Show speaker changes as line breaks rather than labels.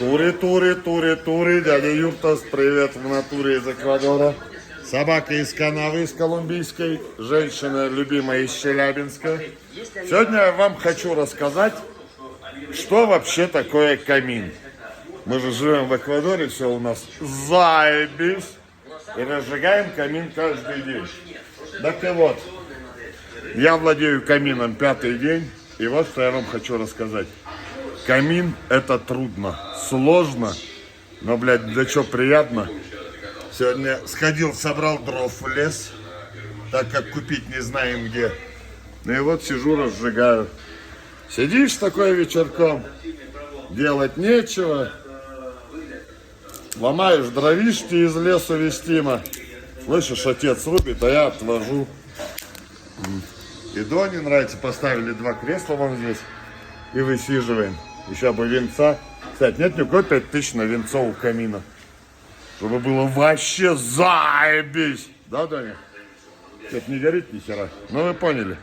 Туры. Дядя Юртас, привет в натуре из Эквадора. Собака из канавы, из колумбийской. Женщина любимая из Челябинска. Сегодня я вам хочу рассказать, что вообще такое камин. Мы же живем в Эквадоре, все у нас заебись. И разжигаем камин каждый день. Так и вот, я владею камином 5-й день. И вот что я вам хочу рассказать. Камин это трудно, сложно, но, блядь, да что приятно. Сегодня сходил, собрал дров в лес, так как купить не знаем где. Ну и вот сижу, разжигаю. Сидишь такой вечерком, делать нечего. Ломаешь дровишки из лесу вестимо. Слышишь, отец рубит, а я отвожу. И Доне нравится, поставили 2 кресла вон здесь и высиживаем. Еще бы венца. Кстати, нет никакой 5000 на венцо у камина. Чтобы было вообще заебись. Да, Доня? Это не горит ни хера. Ну вы поняли.